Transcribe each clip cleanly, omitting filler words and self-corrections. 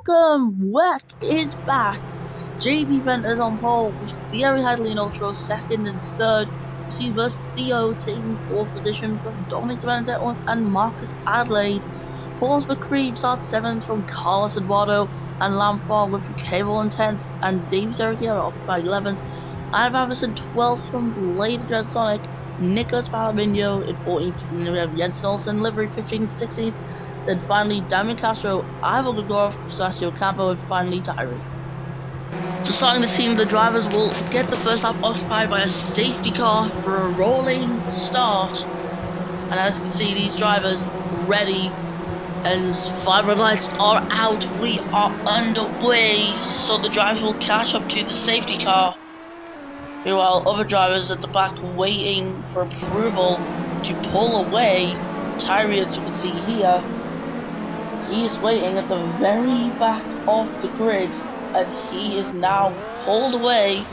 welcome! WEC is back. JB Venter's on pole, with Thierry Hadley and Ultra second and third. Receiver Theo taking fourth position from Dominic Benedetto and Marcus Adelaide. Paul's McCreeb starts seventh from Carlos Eduardo and Lamford with Cable in 10th, and Davis Erikiera occupied 11th. Ivan Anderson 12th from Blade Dreadsonic. Nicholas Palomino in 14th. We have Jensen Olsen livery 15th, 16th. Then finally Damian Castro, Ivo Gregorov, Sergio Campo, and finally Tyree. So starting the team, the drivers will get the first lap occupied by a safety car for a rolling start. And as you can see, these drivers ready, and 5 red lights are out. We are underway, so the drivers will catch up to the safety car. Meanwhile, other drivers at the back waiting for approval to pull away. Tyree, as you can see here, he is waiting at the very back of the grid, and he is now pulled away.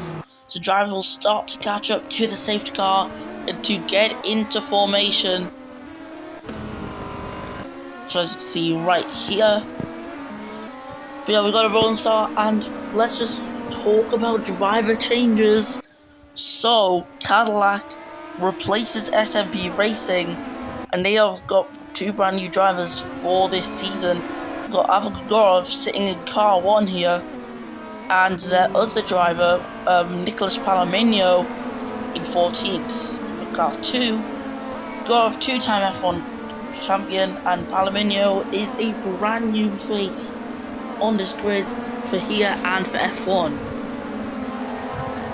So drivers will start to catch up to the safety car and to get into formation. So as you can see right here. But yeah, we got a rolling start, and let's just talk about driver changes. So Cadillac replaces SMP Racing, and they have got 2 brand new drivers for this season. We've got Ivo Gregorov sitting in car 1 here, and their other driver, Nicholas Palomino, in 14th for car 2. Gregorov, 2-time F1 champion, and Palomino is a brand new face on this grid for here and for F1.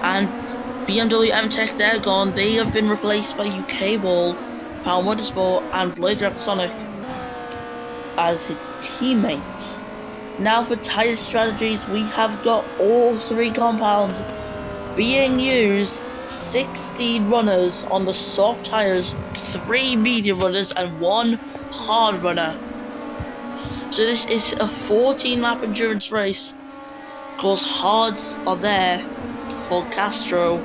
And BMW M-Tech, they're gone. They have been replaced by UK Ball, Power Motorsport, and Blade Sonic as his teammate. Now for tyre strategies, we have got all 3 compounds being used. 16 runners on the soft tyres, 3 medium runners, and 1 hard runner. So this is a 14-lap endurance race. Of course, hards are there for Castro.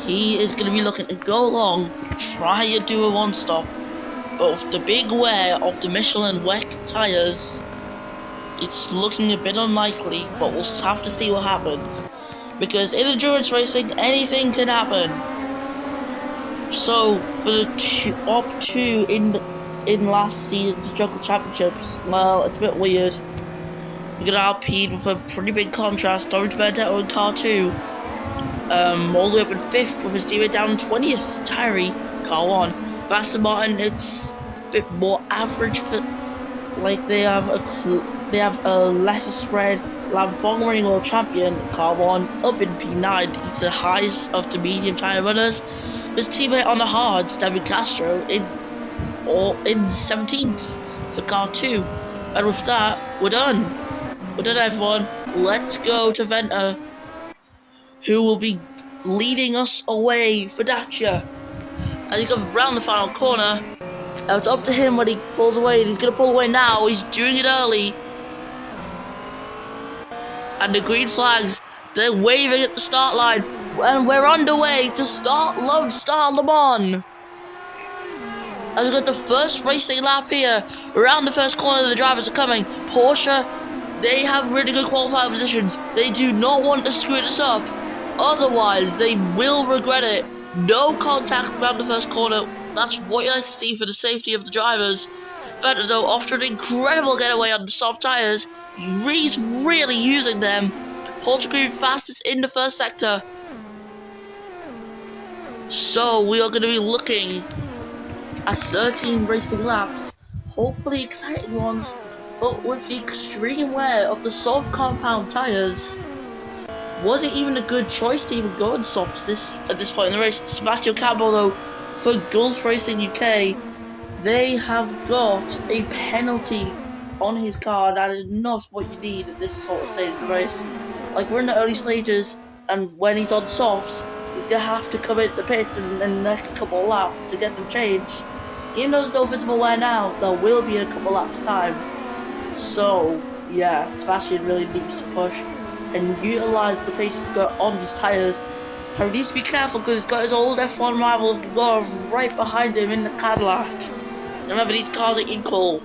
He is going to be looking to go long, try and do a 1-stop. But with the big wear of the Michelin WEC tyres, it's looking a bit unlikely, but we'll have to see what happens. Because in endurance racing, anything can happen. So, for the top 2 in last season's Jungle Championships, well, it's a bit weird. We got Alpine with a pretty big contrast. Dominic Benedetto in car 2. All the way up in 5th with his teammate down in 20th. Tyree, car 1. Aston Martin, it's a bit more average, but like they have a lesser spread. Lamfong running world champion, car 1, up in P9. He's the highest of the medium tyre runners. His teammate on the hards, David Castro, in 17th for car 2. And with that, we're done. We're done, everyone. Let's go to Venter, who will be leading us away for Dacia. As he comes round the final corner, now it's up to him when he pulls away, and he's going to pull away now. He's doing it early. And the green flags, they're waving at the start line, and we're underway to start Lone Star Le Mans. As we've got the first racing lap here, around the first corner the drivers are coming. Porsche, they have really good qualifying positions. They do not want to screw this up, otherwise they will regret it. No contact around the first corner, that's what you like to see for the safety of the drivers. Vettel, though, after an incredible getaway on the soft tyres, he's really using them. Portugal fastest in the first sector. So we are going to be looking at 13 racing laps, hopefully exciting ones, but with the extreme wear of the soft compound tyres. Was it even a good choice to even go in softs at this point in the race? Sebastian Campbell, though, for Gulf Racing UK, they have got a penalty on his car. That is not what you need at this sort of stage of the race. Like, we're in the early stages, and when he's on softs, you have to come into the pits in the next couple of laps to get them changed. Even though there's no visible wear now, there will be in a couple of laps' time. So, yeah, Sebastian really needs to push and utilise the pace he's got on his tyres. He needs to be careful because he's got his old F1 rival Gregorov right behind him in the Cadillac. Remember, these cars are equal.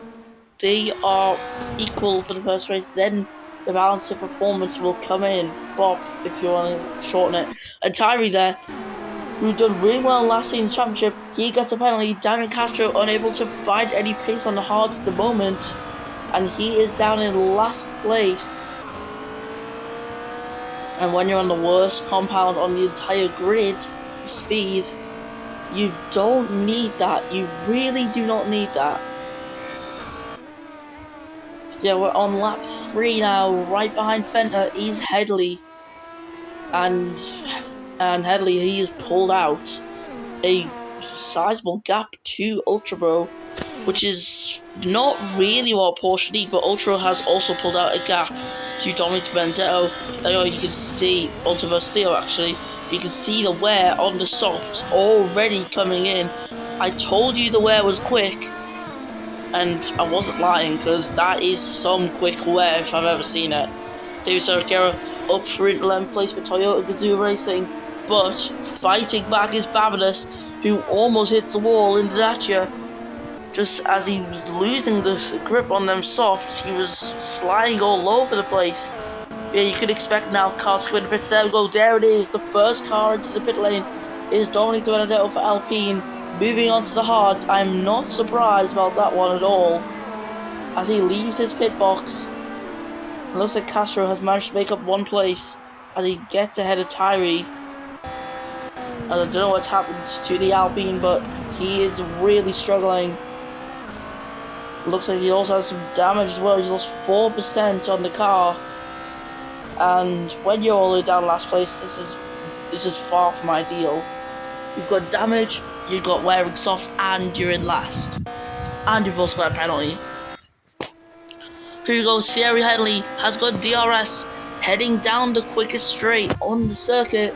they are equal for the first race, then the balance of performance will come in. Bob, if you want to shorten it. And Tyree there, who done really well last season's championship, he gets a penalty. Damian Castro unable to find any pace on the hards at the moment, and he is down in last place. And when you're on the worst compound on the entire grid for speed, you don't need that. You really do not need that. Yeah, we're on lap 3 now. Right behind Fenter is Headley. And Headley, he has pulled out a sizable gap to Ultra Bro, which is not really what Porsche need, but Ultra has also pulled out a gap to Dominic Benedetto. Now you can see Ultra vs Theo actually. You can see the wear on the softs already coming in. I told you the wear was quick, and I wasn't lying, because that is some quick wear if I've ever seen it. David Sarkera up for 11th place for Toyota Gazoo Racing, but fighting back is Babinus, who almost hits the wall in the Dacia. Just as he was losing the grip on them softs, he was sliding all over the place. Yeah, you could expect now cars to go into pits. There we go, there it is. The first car into the pit lane is Dominic Benedetto for Alpine. Moving on to the hards, I'm not surprised about that one at all. As he leaves his pit box, it looks like Castro has managed to make up one place as he gets ahead of Tyree. I don't know what's happened to the Alpine, but he is really struggling. Looks like he also has some damage as well. He's lost 4% on the car. And when you're all the way down last place, this is far from ideal. You've got damage, you've got wearing soft, and you're in last. And you've also got a penalty. Here you go, Thierry Headley has got DRS heading down the quickest straight on the circuit.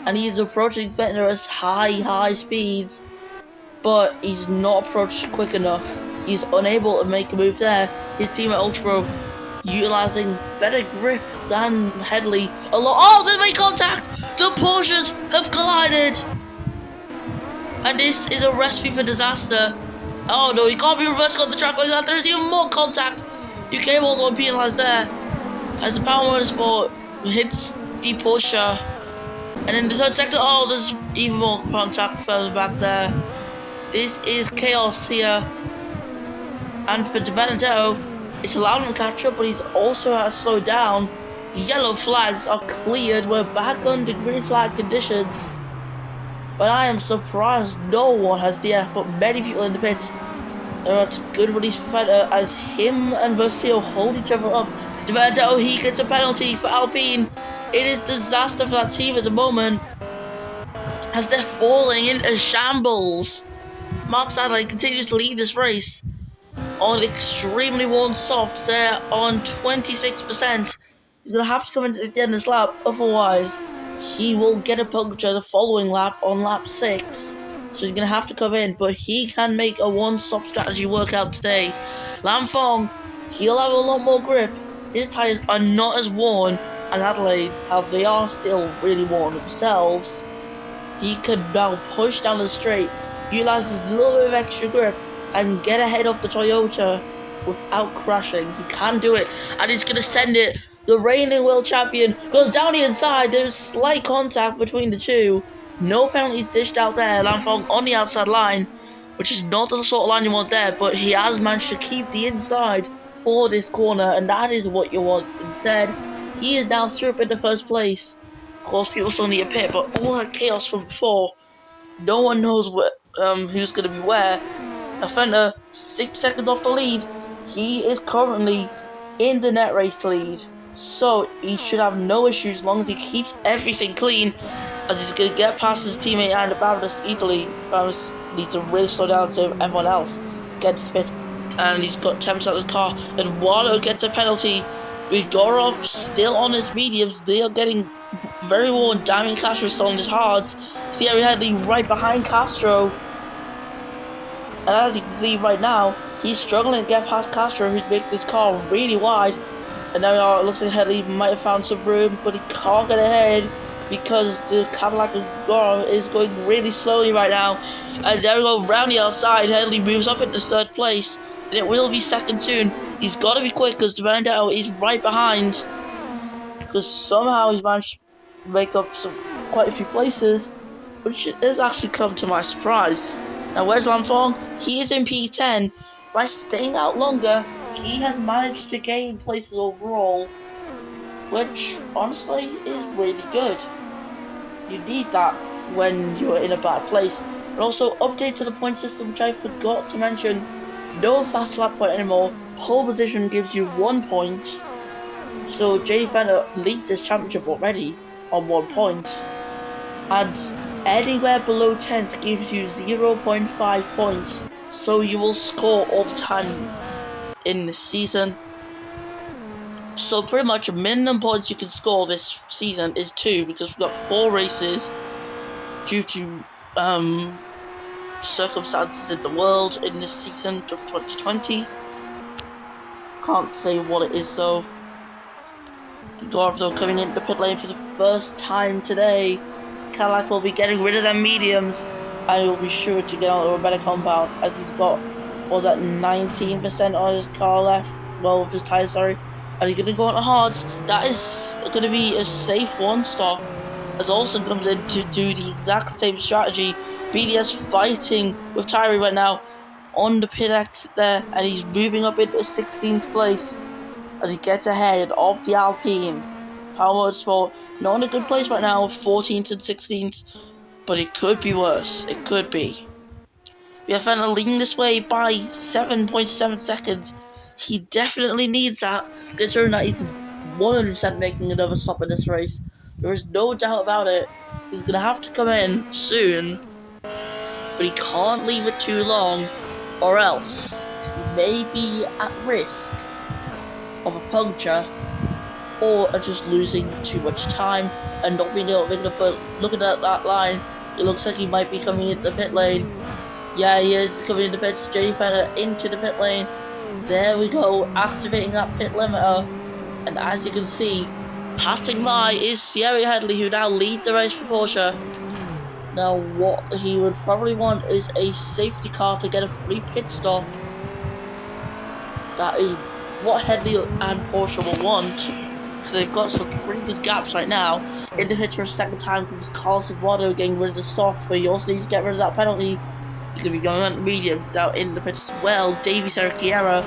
And he's approaching Fender at high speeds. But he's not approached quick enough. He's unable to make a move there. His team at Ultra utilizing better grip than Headley. Oh, they made contact! The Porsches have collided! And this is a recipe for disaster. Oh no, you can't be reversing on the track like that. There's even more contact. You cables on penalised there. As the Power Motorsport hits the Porsche. And in the third sector, oh, there's even more contact further back there. This is chaos here. And for Benedetto, it's allowed him to catch up, but he's also has to slow down. Yellow flags are cleared. We're back under green flag conditions. But I am surprised no one has DF, but many people in the pits. It's good release for Fender as him and Versio hold each other up. Benedetto, he gets a penalty for Alpine. It is disaster for that team at the moment, as they're falling into shambles. Mark Sadler continues to lead this race on extremely worn softs. They're on 26%. He's going to have to come into the end of this lap, otherwise he will get a puncture the following lap on lap 6. So he's going to have to come in, but he can make a one-stop strategy work out today. Lam Fong, he'll have a lot more grip. His tyres are not as worn as Adelaide's, how they are still really worn themselves. He can now push down the straight, utilize his little bit of extra grip, and get ahead of the Toyota without crashing. He can do it, and he's going to send it. The reigning world champion goes down the inside. There's slight contact between the two. No penalties dished out there. Lanfong on the outside line, which is not the sort of line you want there, but he has managed to keep the inside for this corner, and that is what you want instead. He is now through up into first place. Of course, people still need a pit, but all that chaos from before, no one knows who's going to be where. Fender 6 seconds off the lead. He is currently in the net race lead, so he should have no issues as long as he keeps everything clean, as he's going to get past his teammate and Barris easily. Barris needs to really slow down so everyone else to get to the pit, and he's got 10% of his car. And Wallow gets a penalty. Vigorov still on his mediums. They are getting very worn. Damian Castro still on his hards. Thierry Headley right behind Castro. And as you can see right now, he's struggling to get past Castro, who's making this car really wide. And now it looks like Headley might have found some room, but he can't get ahead because the Cadillac Vigorov is going really slowly right now. And there we go, round the outside. Headley moves up into third place. And it will be second soon. He's got to be quick because to find out he's right behind. Because somehow he's managed to make up quite a few places, which has actually come to my surprise. Now where's Lam Fong? He is in P10. By staying out longer, he has managed to gain places overall, which honestly is really good. You need that when you're in a bad place. And also update to the point system, which I forgot to mention. No fast lap point anymore. Pole position gives you 1 point. So JD Fender leads this championship already on 1 point. And anywhere below 10th gives you 0.5 points. So you will score all the time in this season. So pretty much the minimum points you can score this season is 2, because we've got 4 races due to circumstances in the world in this season of 2020. Can't say what it is though. Garth though coming into the pit lane for the first time today. Cadillac will be getting rid of their mediums and he'll be sure to get onto a better compound, as he's got, what was that, 19% on his car left, well with his tyres, sorry, and he's going to go on to hards. That is going to be a safe 1-stop, as also comes in to do the exact same strategy. BDS fighting with Tyree right now on the pit exit there, and he's moving up into 16th place as he gets ahead of the Alpine. Power Motorsport not in a good place right now, 14th and 16th, but it could be worse. It could be. BFN leading this way by 7.7 seconds. He definitely needs that, considering that he's 100% making another stop in this race. There is no doubt about it. He's going to have to come in soon, but he can't leave it too long, or else he may be at risk of a puncture, or just losing too much time and not being able to make it up. Looking at that line, it looks like he might be coming into the pit lane. Yeah, he is coming into the pits. JD Fender into the pit lane. There we go, activating that pit limiter. And as you can see, passing by is Thierry Headley, who now leads the race for Porsche. Now what he would probably want is a safety car to get a free pit stop. That is what Headley and Porsche will want, because they've got some pretty good gaps right now. In the pits for a second time comes Carlos Eduardo getting rid of the soft, but he also needs to get rid of that penalty. He's going to be going on the mediums now in the pits as well. Davey Serrachiera,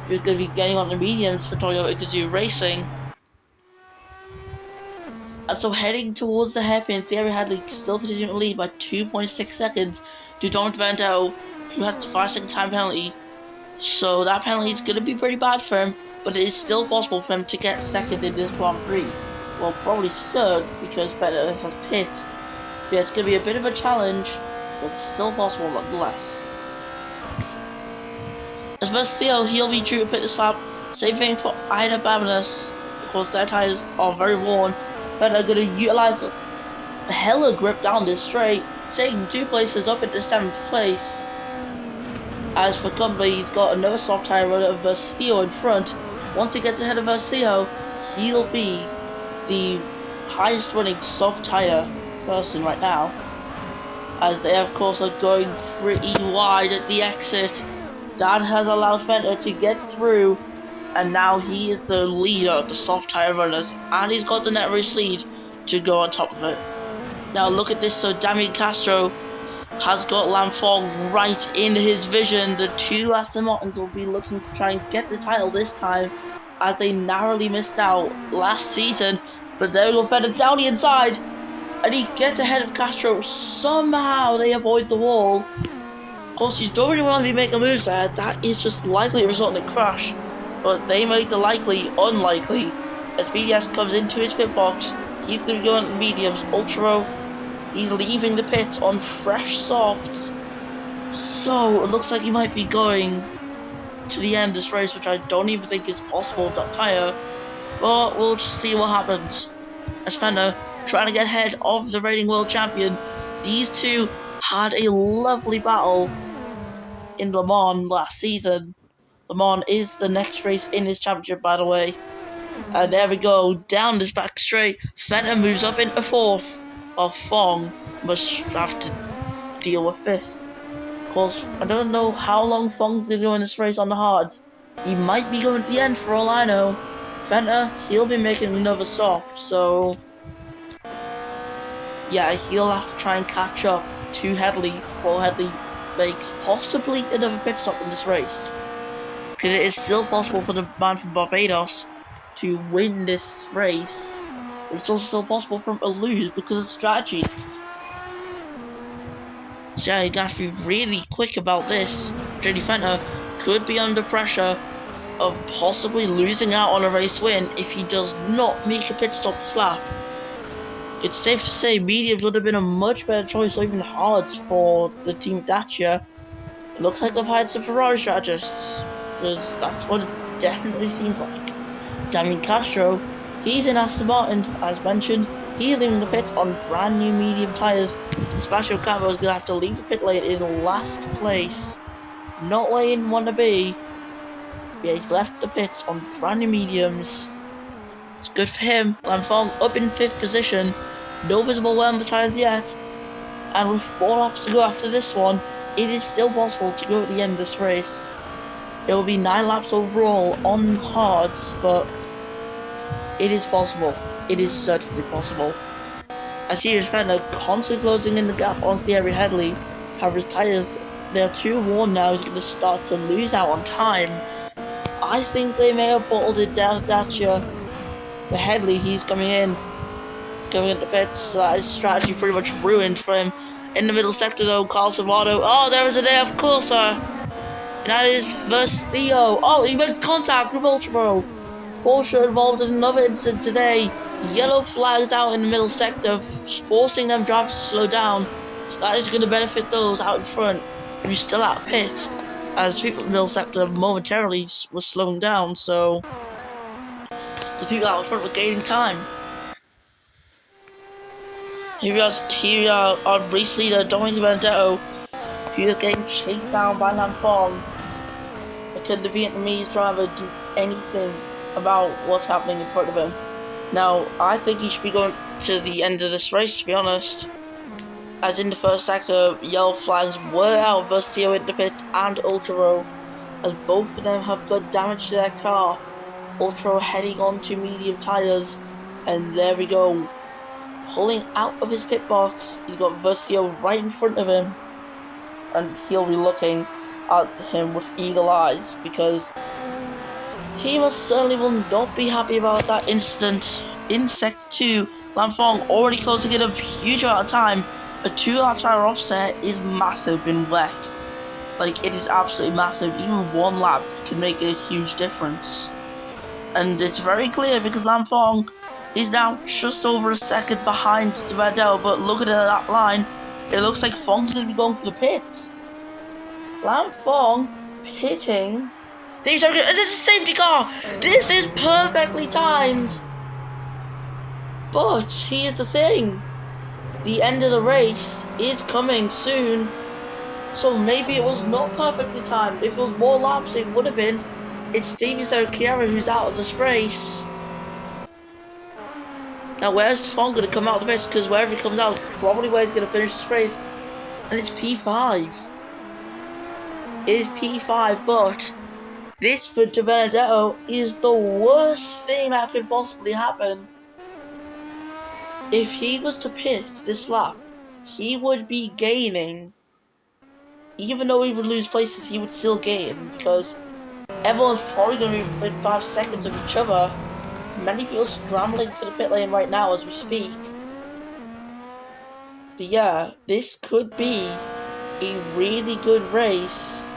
who's going to be getting on the mediums for Toyota Gazoo Racing. And so heading towards the hairpin, Thierry Hadley still continuing to lead by 2.6 seconds to Dominic Vandell, who has the 5-second time penalty. So that penalty is going to be pretty bad for him, but it is still possible for him to get second in this Grand Prix. Well, probably third, because Vettel has pit. But yeah, it's going to be a bit of a challenge, but still possible nonetheless. As for Theo, he'll be due to pit this lap. Same thing for Ida Babinas. Of course, their tyres are very worn. But they're going to utilise a hella grip down this straight, taking 2 places up into 7th place. As for Company, he's got another soft tyre runner versus Theo in front. Once he gets ahead of Theo, he'll be the highest running soft tyre person right now. As they of course are going pretty wide at the exit. That has allowed Fender to get through, and now he is the leader of the soft tyre runners, and he's got the net race lead to go on top of it. Now look at this, so Damien Castro has got Lam Fong right in his vision. The 2 Aston Martins will be looking to try and get the title this time, as they narrowly missed out last season. But there we go, Fender down the inside, and he gets ahead of Castro. Somehow they avoid the wall. Of course, you don't really want to be making moves there. That is just likely to result in a crash. But they make the likely unlikely, as BDS comes into his pit box. He's going to be going mediums, ultra. He's leaving the pits on fresh softs. So it looks like he might be going to the end of this race, which I don't even think is possible with that tyre. But we'll just see what happens. As Fender trying to get ahead of the reigning world champion. These two had a lovely battle in Le Mans last season. Le Mans is the next race in his championship, by the way. And there we go, down this back straight. Fender moves up into 4th, while Fong must have to deal with 5th. Of Cause I don't know how long Fong's gonna go in this race on the hards. He might be going to the end for all I know. Fenta, he'll be making another stop, so yeah, he'll have to try and catch up to Headley before Headley makes possibly another pit stop in this race. Because it is still possible for the man from Barbados to win this race, but it's also still possible for him to lose because of strategy. So yeah, you have to be really quick about this. JD Fenta could be under pressure of possibly losing out on a race win if he does not make a pit stop this lap. It's safe to say mediums would have been a much better choice, or even hards, for the team Dacia. It looks like they've hired some Ferrari strategists, because that's what it definitely seems like. Damien Castro, he's in Aston Martin, as mentioned. He's leaving the pits on brand new medium tyres. Sebastian Cabo is going to have to leave the pit lane in last place. Not where he'd want to be. Yeah, he's left the pits on brand new mediums. It's good for him. Lanfong up in 5th position. No visible wear on the tyres yet. And with 4 laps to go after this one, it is still possible to go at the end of this race. It will be 9 laps overall on hards, but it is possible. It is certainly possible. As he is constantly closing in the gap on Thierry Headley. However, his tyres, they're too worn now. He's going to start to lose out on time. I think they may have bottled it down at Dacia. But Headley, he's coming in. He's coming into pits. So that his strategy pretty much ruined for him. In the middle sector though, Carl Salvato. Oh, there is an AF Corsa. And that is first Theo. Oh, he made contact with Ultra. Porsche involved in another incident today. Yellow flags out in the middle sector, forcing them drivers to slow down. That is going to benefit those out in front who's still out of pit, as people in the middle sector momentarily were slowing down, so the people out in front were gaining time. Here we are our race leader, Dominic Benedetto, who is getting chased down by Lanfong. Can the Vietnamese driver do anything about what's happening in front of him? Now, I think he should be going to the end of this race, to be honest. As in the first sector, yellow flags were out versus Theo in the pits and Ultra, as both of them have got damage to their car. Ultra heading on to medium tyres, and there we go. Pulling out of his pit box, he's got Versio right in front of him, and he'll be looking at him with eagle eyes, because he most certainly will not be happy about that incident. In Sector 2, Lanfong already closing in a huge amount of time. A 2-lap tyre offset is massive in WEC. Like, it is absolutely massive. Even 1 lap can make a huge difference. And it's very clear because Lanfong is now just over a second behind Benedetto, but looking at that line, it looks like Fong's going to be going for the pits. Lanfong pitting. This is a safety car. This is perfectly timed. But here's the thing. The end of the race is coming soon. So maybe it was not perfectly timed. If it was more laps, it would have been. It's Stevie Chiara who's out of this race. Now, where's Fong going to come out of the race? Because wherever he comes out is probably where he's going to finish this race. And it's P5. It is P5, but this for De Benedetto is the worst thing that could possibly happen. If he was to pit this lap, he would be gaining. Even though he would lose places, he would still gain, because everyone's probably going to be within 5 seconds of each other. Many people scrambling for the pit lane right now as we speak. But yeah, this could be a really good race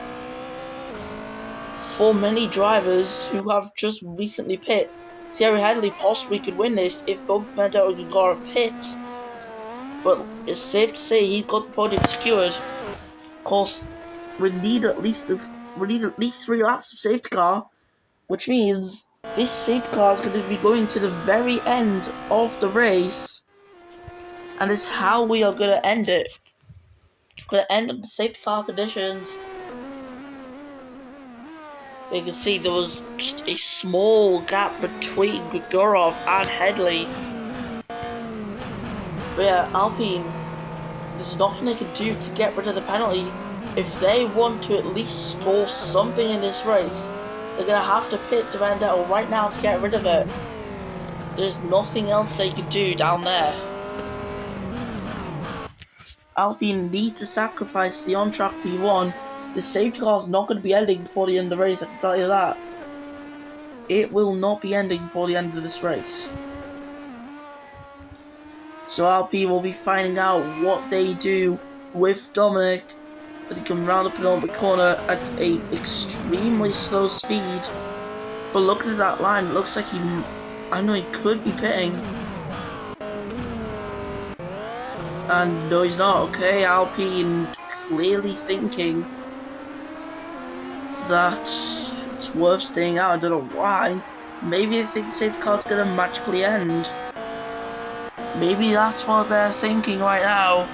for many drivers who have just recently pit. Thierry Headley possibly could win this if both Benedetto and Gara pit. But it's safe to say he's got the podium secured. Of course, we need at least 3 laps of safety car, which means this safety car is going to be going to the very end of the race, and it's how we are going to end it. We're going to end on the safety car conditions. You can see there was just a small gap between Gurov and Headley. But yeah, Alpine, there's nothing they can do to get rid of the penalty. if they want to at least score something in this race, they're going to have to pit De Vendetta right now to get rid of it. There's nothing else they can do down there. Alpine need to sacrifice the on-track P1. The safety car is not going to be ending before the end of the race, I can tell you that. It will not be ending before the end of this race. So Alpine will be finding out what they do with Dominic. But he can round up and over the corner at a extremely slow speed. But looking at that line, it looks like I know he could be pitting. And no, he's not. Okay, Alpine clearly thinking that it's worth staying out. I don't know why. Maybe they think the safety car's gonna magically end. Maybe that's what they're thinking right now.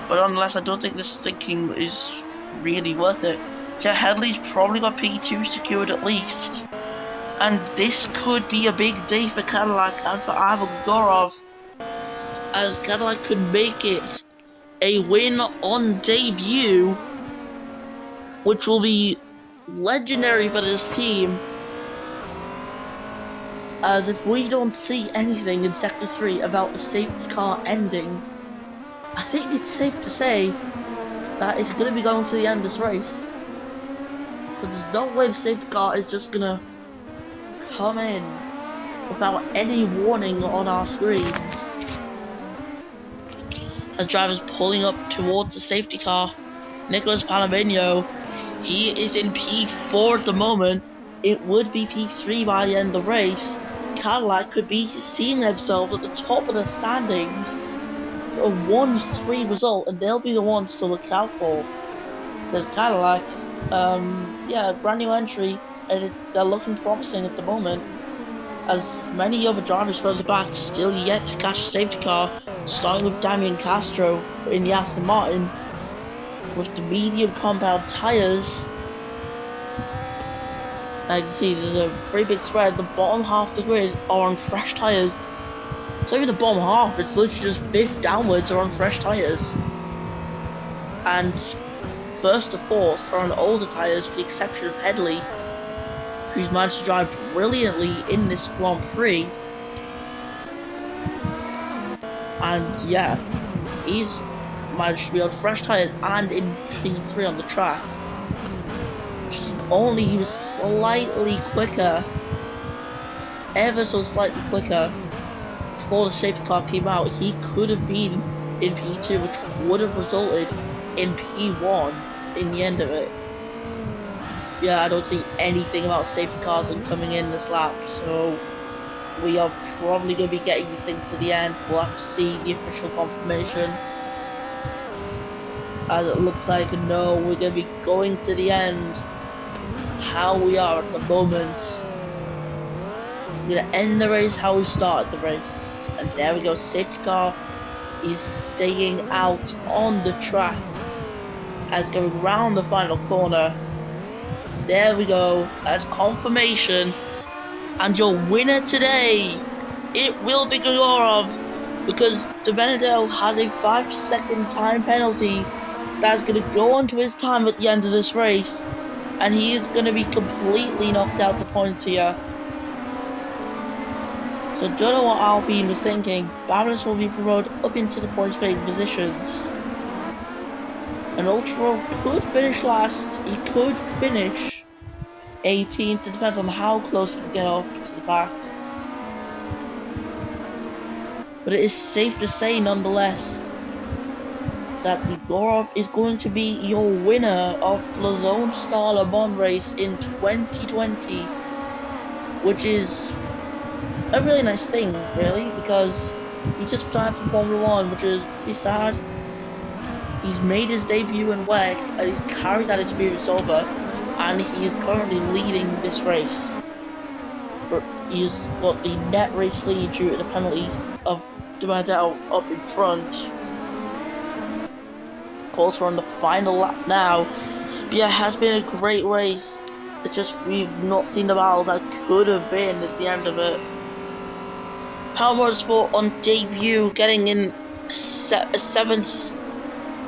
But nonetheless, I don't think this thinking is really worth it. Yeah, Headley's probably got P2 secured at least. And this could be a big day for Cadillac and for Ivan Gorov, as Cadillac could make it a win on debut, which will be legendary for this team. As if we don't see anything in Sector 3 about the safety car ending, I think it's safe to say that it's going to be going to the end of this race. So there's no way the safety car is just going to come in without any warning on our screens. As drivers pulling up towards the safety car, Nicholas Palomino, he is in P4 at the moment. It would be P3 by the end of the race. Cadillac could be seeing themselves at the top of the standings. A 1-3 result, and they'll be the ones to look out for. Because Cadillac, brand new entry, and they're looking promising at the moment. As many other drivers further back still yet to catch a safety car, starting with Damian Castro in the Aston Martin with the medium compound tyres. Now you can see there's a pretty big spread. The bottom half of the grid are on fresh tyres. So even the bottom half, it's literally just fifth downwards are on fresh tyres. And first to fourth are on older tyres, with the exception of Headley, who's managed to drive brilliantly in this Grand Prix. And yeah, he's managed to be on fresh tyres and in P3 on the track. Just if only he was slightly quicker, ever so slightly quicker, before the safety car came out, he could have been in P2, which would have resulted in P1 in the end of it. Yeah, I don't see anything about safety cars and coming in this lap, so we are probably going to be getting these things to the end. We'll have to see the official confirmation. As it looks like, no, we're going to be going to the end. How we are at the moment. We're going to end the race how we started the race. And there we go, safety car is staying out on the track as going round the final corner. There we go, that's confirmation. And your winner today, it will be Gorov, because De Benedetto has a 5-second time penalty that's going to go onto his time at the end of this race, and he is going to be completely knocked out the points here. So don't know what Alpine was thinking. Barbados will be promoted up into the points paying positions. And Ultra could finish last. He could finish 18th. It depends on how close he can get up to the back. But it is safe to say nonetheless that Gorov is going to be your winner of the Lone Star Le Mans race in 2020. Which is a really nice thing, really, because he just retired from Formula 1, which is pretty sad. He's made his debut in WEC, and he's carried that experience over, and he is currently leading this race. But he's got the net race lead due to the penalty of De Benedetto up in front. Of course, we're on the final lap now. But yeah, it has been a great race. It's just we've not seen the battles that could have been at the end of it. Power Motorsport on debut, getting in 7th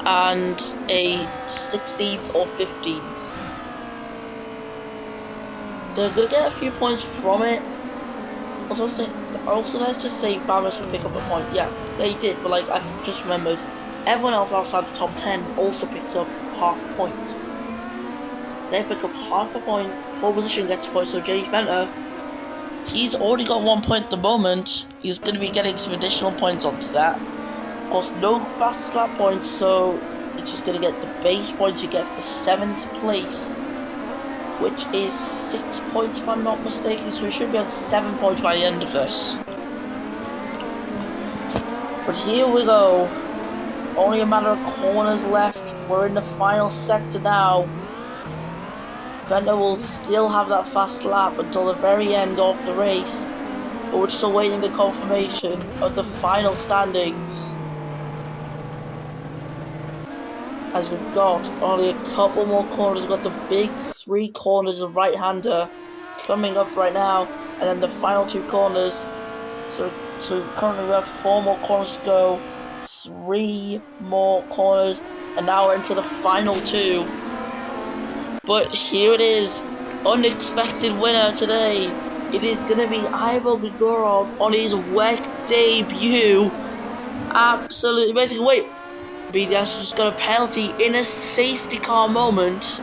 and a 16th or 15th. They're gonna get a few points from it. Also, let's just say Barris will pick up a point. Yeah, they did, but like I've just remembered, everyone else outside the top 10 also picks up half a point. They pick up half a point. Pole position gets a point. So JD Fenter, he's already got 1 point at the moment. He's going to be getting some additional points onto that. Of course, no fast lap points, so it's just going to get the base points you get for 7th place, which is 6 points if I'm not mistaken. So we should be on 7 points by the end of this. But here we go. Only a matter of corners left. We're in the final sector now. Fender will still have that fast lap until the very end of the race, but we're still waiting the confirmation of the final standings, as we've got only a couple more corners. We've got the big 3 corners of right-hander coming up right now, and then the final 2 corners. So currently we have 4 more corners to go, 3 more corners, and now we're into the final 2. But here it is, unexpected winner today. It is going to be Ivo Grigorov on his WEC debut. Absolutely amazing. Wait, BDS just got a penalty in a safety car moment.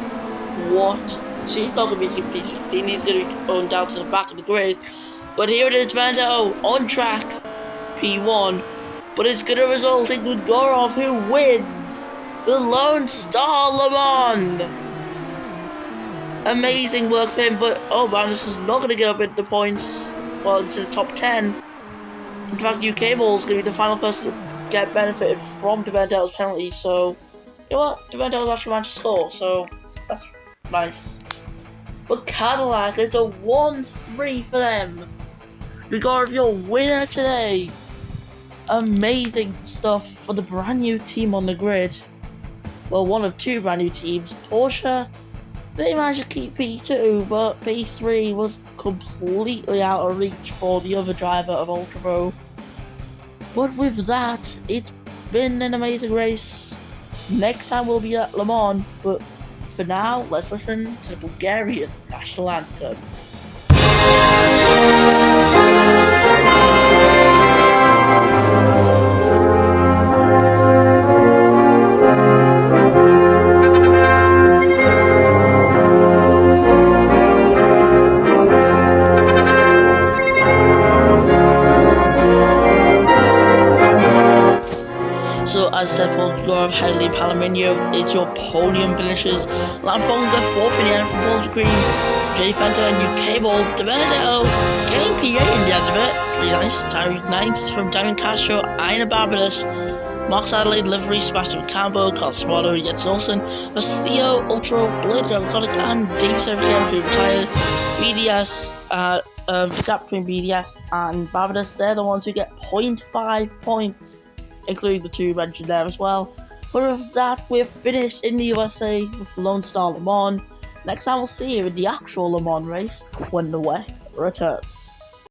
What? So he's not going to be keeping P16, he's going to be going down to the back of the grid. But here it is, Vando on track, P1. But it's going to result in Grigorov, who wins the Lone Star Le Mans. Amazing work for him, but oh man, this is not going to get up into the points, well, into the top 10. In fact, UK Ball is going to be the final person to get benefited from Deventel's penalty, so you know what, Deventel actually managed to score, so that's nice. But Cadillac, it's a 1-3 for them. Grigorov, your winner today. Amazing stuff for the brand new team on the grid. Well, one of 2 brand new teams, Porsche. They managed to keep P2, but P3 was completely out of reach for the other driver of Ultra Pro. But with that, it's been an amazing race. Next time we'll be at Le Mans, but for now, let's listen to the Bulgarian national anthem. So as said, for Grigorov, Headley, Palomino is your podium finishers. Lamfonga 4th in the end from Paul's Green. J. Fanta and UK Ball. Deventel getting PA in the end of it. Pretty nice. Tyreek 9th from Diamond Castro. Aina Barbados. Marks Adelaide, Livery, Sebastian Campo, Cosmado, Jens Olsen, Vastillo, Ultra, Blade, Sonic, and Davis Everton, who retired. BDS, the gap between BDS and Barbados, they're the ones who get 0.5 points, including the 2 mentioned there as well. But with that, we're finished in the USA with Lone Star Le Mans. Next time we'll see you in the actual Le Mans race when the WEC returns.